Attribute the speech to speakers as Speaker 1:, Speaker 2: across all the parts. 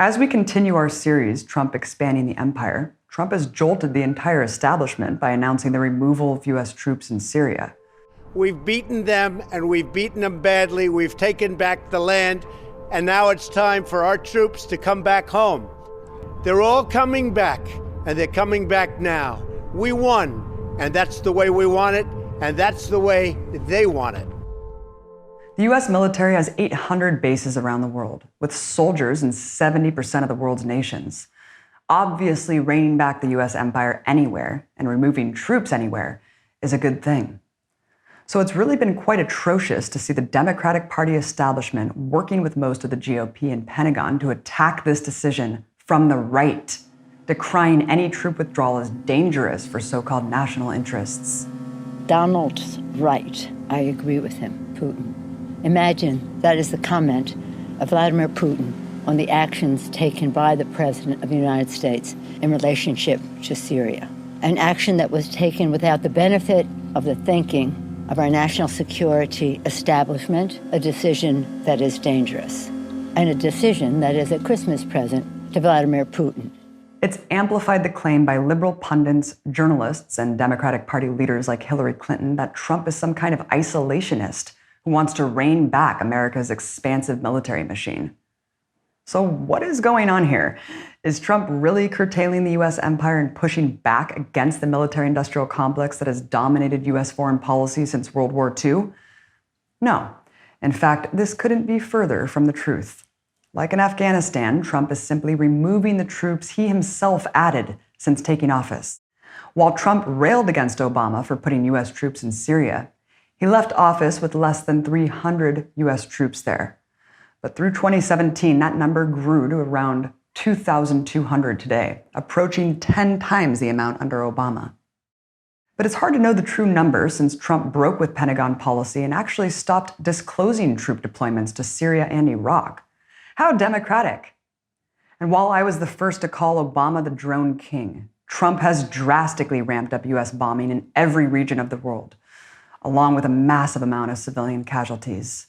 Speaker 1: As we continue our series, Trump Expanding the Empire, Trump has jolted the entire establishment by announcing the removal of U.S. troops in Syria.
Speaker 2: We've beaten them, and we've beaten them badly. We've taken back the land, and now it's time for our troops to come back home. They're all coming back, and they're coming back now. We won, and that's the way we want it, and that's the way they want it.
Speaker 1: The U.S. military has 800 bases around the world, with soldiers in 70% of the world's nations. Obviously, reining back the U.S. empire anywhere and removing troops anywhere is a good thing. So it's really been quite atrocious to see the Democratic Party establishment working with most of the GOP and Pentagon to attack this decision from the right, decrying any troop withdrawal as dangerous for so-called national interests.
Speaker 3: Donald's right. I agree with him, Putin. Imagine that is the comment of Vladimir Putin on the actions taken by the President of the United States in relationship to Syria. An action that was taken without the benefit of the thinking of our national security establishment, a decision that is dangerous, and a decision that is a Christmas present to Vladimir Putin.
Speaker 1: It's amplified the claim by liberal pundits, journalists, and Democratic Party leaders like Hillary Clinton that Trump is some kind of isolationist who wants to rein back America's expansive military machine. So what is going on here? Is Trump really curtailing the U.S. empire and pushing back against the military-industrial complex that has dominated U.S. foreign policy since World War II? No. In fact, this couldn't be further from the truth. Like in Afghanistan, Trump is simply removing the troops he himself added since taking office. While Trump railed against Obama for putting U.S. troops in Syria, he left office with less than 300 U.S. troops there. But through 2017, that number grew to around 2,200 today, approaching 10 times the amount under Obama. But it's hard to know the true number since Trump broke with Pentagon policy and actually stopped disclosing troop deployments to Syria and Iraq. How democratic! And while I was the first to call Obama the drone king, Trump has drastically ramped up U.S. bombing in every region of the world, along with a massive amount of civilian casualties.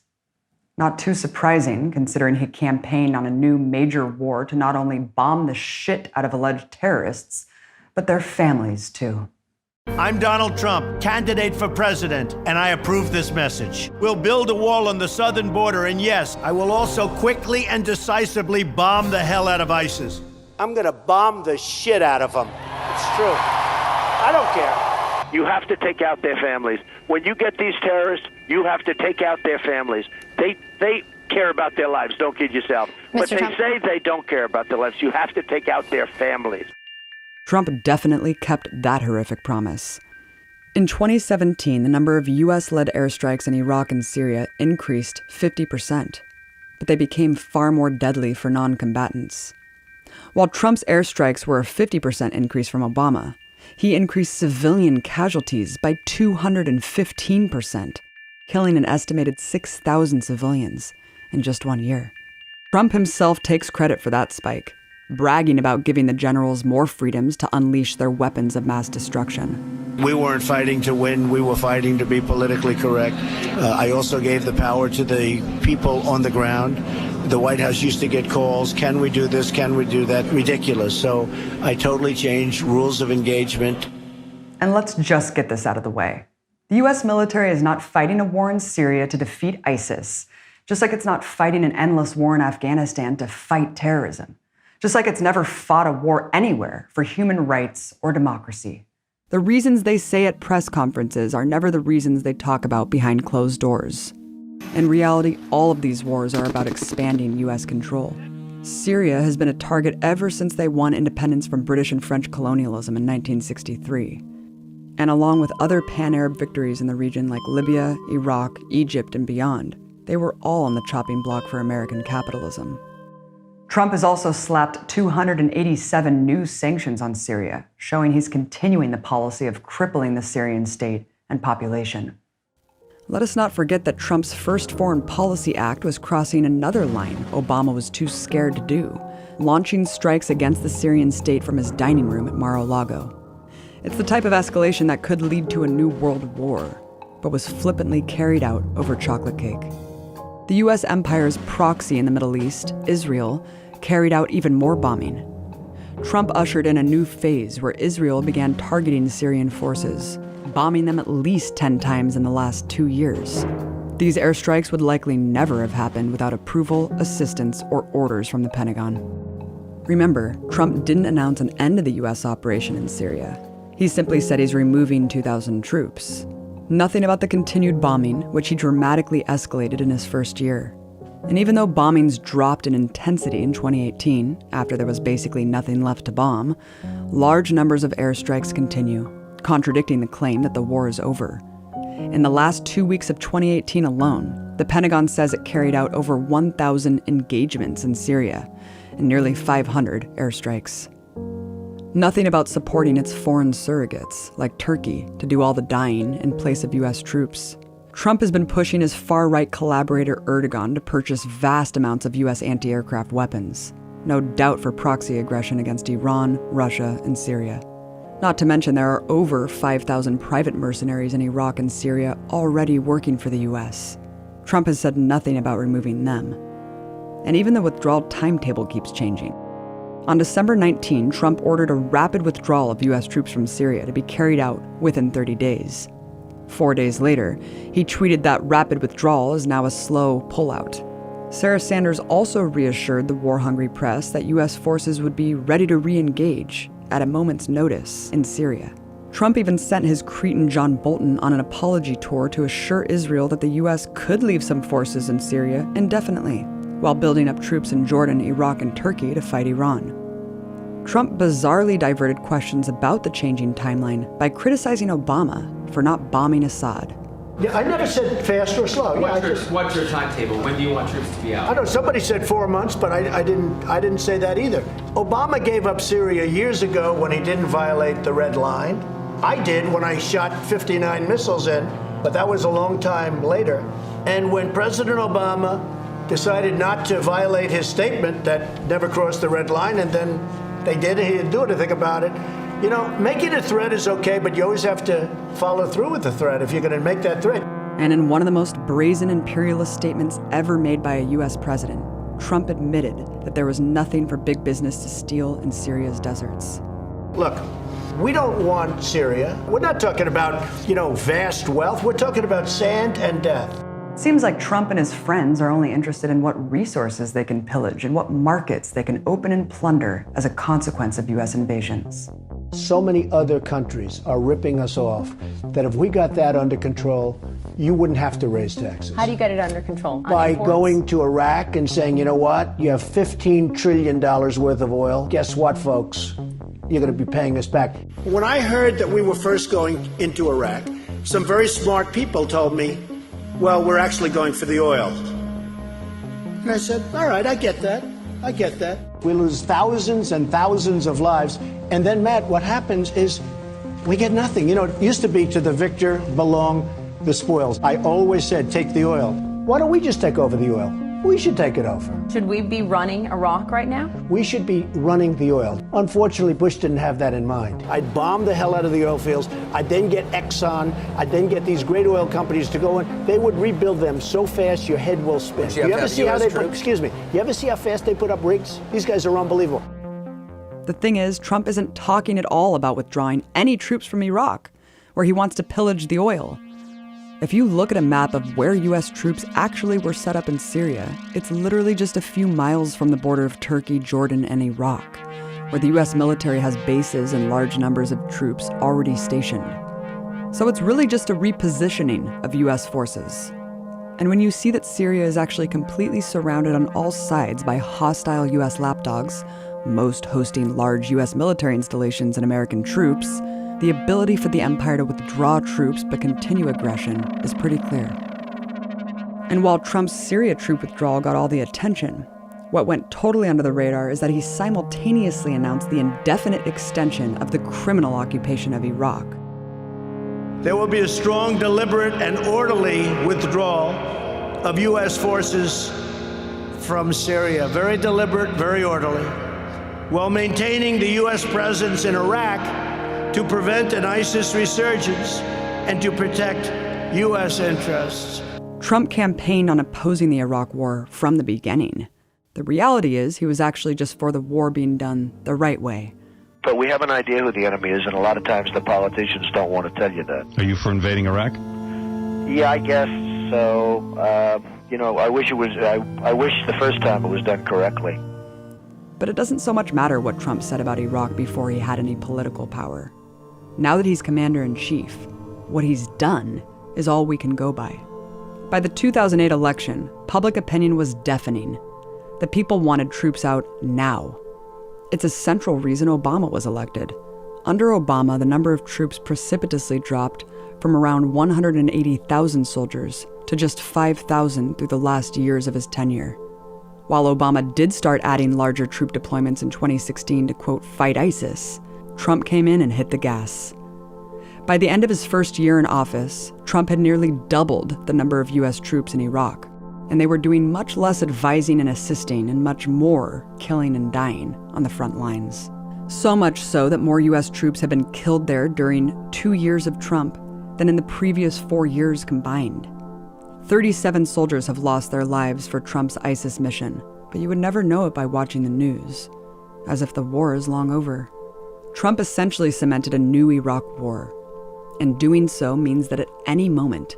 Speaker 1: Not too surprising, considering he campaigned on a new major war to not only bomb the shit out of alleged terrorists, but their families too.
Speaker 2: I'm Donald Trump, candidate for president, and I approve this message. We'll build a wall on the southern border, and yes, I will also quickly and decisively bomb the hell out of ISIS. I'm gonna bomb the shit out of them. It's true. I don't care.
Speaker 4: You have to take out their families. When you get these terrorists, you have to take out their families. They care about their lives, don't kid yourself. But they say they don't care about their lives. You have to take out their families.
Speaker 1: Trump definitely kept that horrific promise. In 2017, the number of US-led airstrikes in Iraq and Syria increased 50%, but they became far more deadly for non-combatants. While Trump's airstrikes were a 50% increase from Obama, he increased civilian casualties by 215%, killing an estimated 6,000 civilians in just 1 year. Trump himself takes credit for that spike, bragging about giving the generals more freedoms to unleash their weapons of mass destruction.
Speaker 2: We weren't fighting to win, we were fighting to be politically correct. I also gave the power to the people on the ground. The White House used to get calls, can we do this, can we do that? Ridiculous. So I totally changed rules of engagement.
Speaker 1: And let's just get this out of the way. The US military is not fighting a war in Syria to defeat ISIS, just like it's not fighting an endless war in Afghanistan to fight terrorism. Just like it's never fought a war anywhere for human rights or democracy. The reasons they say at press conferences are never the reasons they talk about behind closed doors. In reality, all of these wars are about expanding US control. Syria has been a target ever since they won independence from British and French colonialism in 1963. And along with other pan-Arab victories in the region like Libya, Iraq, Egypt, and beyond, they were all on the chopping block for American capitalism. Trump has also slapped 287 new sanctions on Syria, showing he's continuing the policy of crippling the Syrian state and population. Let us not forget that Trump's first foreign policy act was crossing another line Obama was too scared to do, launching strikes against the Syrian state from his dining room at Mar-a-Lago. It's the type of escalation that could lead to a new world war, but was flippantly carried out over chocolate cake. The US empire's proxy in the Middle East, Israel, carried out even more bombing. Trump ushered in a new phase where Israel began targeting Syrian forces, bombing them at least 10 times in the last 2 years. These airstrikes would likely never have happened without approval, assistance, or orders from the Pentagon. Remember, Trump didn't announce an end to the U.S. operation in Syria. He simply said he's removing 2,000 troops. Nothing about the continued bombing, which he dramatically escalated in his first year. And even though bombings dropped in intensity in 2018, after there was basically nothing left to bomb, large numbers of airstrikes continue, contradicting the claim that the war is over. In the last 2 weeks of 2018 alone, the Pentagon says it carried out over 1,000 engagements in Syria and nearly 500 airstrikes. Nothing about supporting its foreign surrogates, like Turkey, to do all the dying in place of U.S. troops. Trump has been pushing his far-right collaborator Erdogan to purchase vast amounts of U.S. anti-aircraft weapons, no doubt for proxy aggression against Iran, Russia, and Syria. Not to mention there are over 5,000 private mercenaries in Iraq and Syria already working for the U.S. Trump has said nothing about removing them. And even the withdrawal timetable keeps changing. On December 19, Trump ordered a rapid withdrawal of U.S. troops from Syria to be carried out within 30 days. 4 days later, he tweeted that rapid withdrawal is now a slow pullout. Sarah Sanders also reassured the war-hungry press that U.S. forces would be ready to re-engage at a moment's notice in Syria. Trump even sent his cretin John Bolton on an apology tour to assure Israel that the U.S. could leave some forces in Syria indefinitely, while building up troops in Jordan, Iraq, and Turkey to fight Iran. Trump bizarrely diverted questions about the changing timeline by criticizing Obama for not bombing Assad.
Speaker 2: Yeah, I never said fast or slow.
Speaker 5: What's your timetable? When do you want troops to be out?
Speaker 2: I know somebody said 4 months, but I didn't say that either. Obama gave up Syria years ago when he didn't violate the red line. I did when I shot 59 missiles in, but that was a long time later. And when President Obama decided not to violate his statement that never crossed the red line, and then they did it, he didn't do anything about it. You know, making a threat is okay, but you always have to follow through with the threat if you're going to make that threat.
Speaker 1: And in one of the most brazen imperialist statements ever made by a U.S. president, Trump admitted that there was nothing for big business to steal in Syria's deserts.
Speaker 2: Look, we don't want Syria. We're not talking about, vast wealth. We're talking about sand and death.
Speaker 1: Seems like Trump and his friends are only interested in what resources they can pillage and what markets they can open and plunder as a consequence of U.S. invasions.
Speaker 2: So many other countries are ripping us off that if we got that under control, you wouldn't have to raise taxes.
Speaker 6: How do you get it under control?
Speaker 2: By going to Iraq and saying, you know what, you have $15 trillion worth of oil. Guess what, folks? You're going to be paying us back. When I heard that we were first going into Iraq, some very smart people told me, well, we're actually going for the oil. And I said, all right, I get that. We lose thousands and thousands of lives. And then, Matt, what happens is we get nothing. It used to be to the victor belong the spoils. I always said, take the oil. Why don't we just take over the oil? We should take it over.
Speaker 6: Should we be running Iraq right now?
Speaker 2: We should be running the oil. Unfortunately, Bush didn't have that in mind. I'd bomb the hell out of the oil fields. I'd then get Exxon. I'd then get these great oil companies to go in. They would rebuild them so fast your head will spin. You ever see how they You ever see how fast they put up rigs? These guys are unbelievable.
Speaker 1: The thing is, Trump isn't talking at all about withdrawing any troops from Iraq, where he wants to pillage the oil. If you look at a map of where U.S. troops actually were set up in Syria, it's literally just a few miles from the border of Turkey, Jordan, and Iraq, where the U.S. military has bases and large numbers of troops already stationed. So it's really just a repositioning of U.S. forces. And when you see that Syria is actually completely surrounded on all sides by hostile U.S. lapdogs, most hosting large U.S. military installations and American troops, the ability for the empire to withdraw troops but continue aggression is pretty clear. And while Trump's Syria troop withdrawal got all the attention, what went totally under the radar is that he simultaneously announced the indefinite extension of the criminal occupation of Iraq.
Speaker 2: There will be a strong, deliberate, and orderly withdrawal of U.S. forces from Syria. Very deliberate, very orderly, while maintaining the U.S. presence in Iraq to prevent an ISIS resurgence and to protect U.S. interests.
Speaker 1: Trump campaigned on opposing the Iraq war from the beginning. The reality is he was actually just for the war being done the right way.
Speaker 7: But we have an idea who the enemy is, and a lot of times the politicians don't want to tell you that.
Speaker 8: Are you for invading Iraq?
Speaker 7: Yeah, I guess so. I wish I wish the first time it was done correctly.
Speaker 1: But it doesn't so much matter what Trump said about Iraq before he had any political power. Now that he's commander-in-chief, what he's done is all we can go by. By the 2008 election, public opinion was deafening. The people wanted troops out now. It's a central reason Obama was elected. Under Obama, the number of troops precipitously dropped from around 180,000 soldiers to just 5,000 through the last years of his tenure. While Obama did start adding larger troop deployments in 2016 to, quote, fight ISIS, Trump came in and hit the gas. By the end of his first year in office, Trump had nearly doubled the number of U.S. troops in Iraq, and they were doing much less advising and assisting and much more killing and dying on the front lines. So much so that more U.S. troops have been killed there during 2 years of Trump than in the previous 4 years combined. 37 soldiers have lost their lives for Trump's ISIS mission, but you would never know it by watching the news, as if the war is long over. Trump essentially cemented a new Iraq war, and doing so means that at any moment,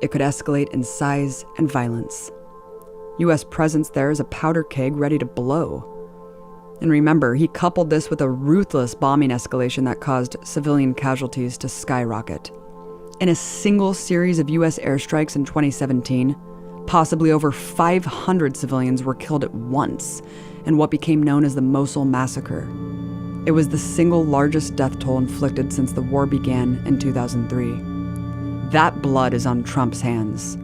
Speaker 1: it could escalate in size and violence. U.S. presence there is a powder keg ready to blow. And remember, he coupled this with a ruthless bombing escalation that caused civilian casualties to skyrocket. In a single series of U.S. airstrikes in 2017, possibly over 500 civilians were killed at once in what became known as the Mosul Massacre. It was the single largest death toll inflicted since the war began in 2003. That blood is on Trump's hands.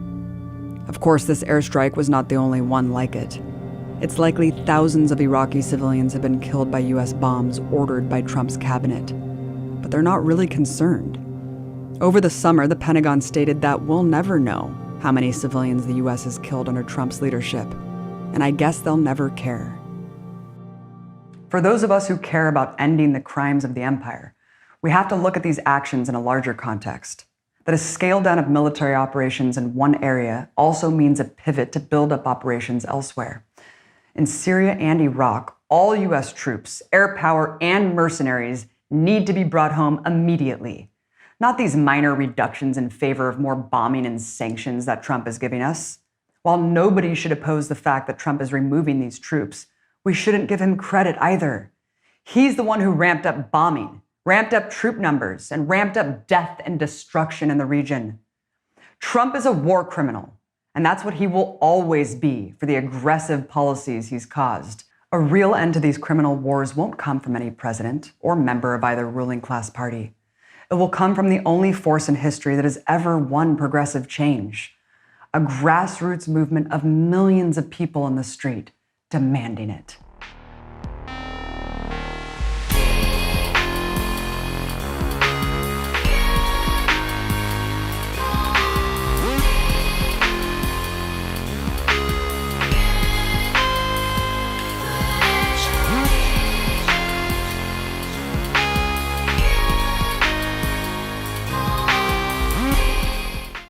Speaker 1: Of course, this airstrike was not the only one like it. It's likely thousands of Iraqi civilians have been killed by U.S. bombs ordered by Trump's cabinet. But they're not really concerned. Over the summer, the Pentagon stated that we'll never know how many civilians the U.S. has killed under Trump's leadership, and I guess they'll never care. For those of us who care about ending the crimes of the empire, we have to look at these actions in a larger context. That a scale down of military operations in one area also means a pivot to build up operations elsewhere. In Syria and Iraq, all U.S. troops, air power, and mercenaries need to be brought home immediately. Not these minor reductions in favor of more bombing and sanctions that Trump is giving us. While nobody should oppose the fact that Trump is removing these troops, we shouldn't give him credit either. He's the one who ramped up bombing, ramped up troop numbers, and ramped up death and destruction in the region. Trump is a war criminal, and that's what he will always be for the aggressive policies he's caused. A real end to these criminal wars won't come from any president or member of either ruling class party. It will come from the only force in history that has ever won progressive change, a grassroots movement of millions of people in the street demanding it.